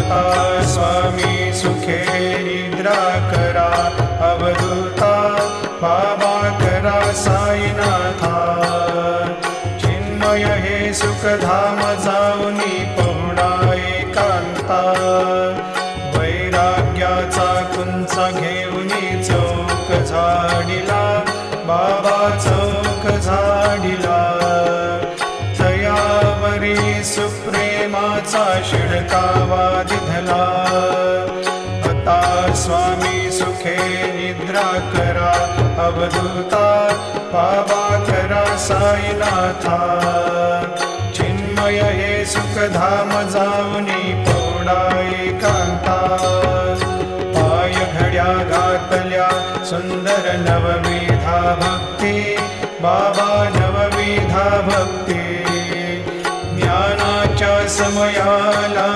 आता स्वामी सुखे निद्रा करा, अवधूता बाबा करा साईनाथा। चिन्मय हे सुखधाम जाऊनी पहुडा एकांता, वैराग्याचा कुंचा घेऊनी चौक झाडिला, बाबा चौक झाडिला। तयावरी सुप्रेमाचा शिडकावा दिधला, आता स्वामी सुखे निद्रा करा, अवधूता बाबा करा साईनाथा। चिन्मय हे सुखधाम जाऊनी पहुडा एकांता, पाय घड्या घातल्या सुंदर नवविधा भक्ती, बाबा नवविधा भक्ती। ज्ञानाच्या समयाला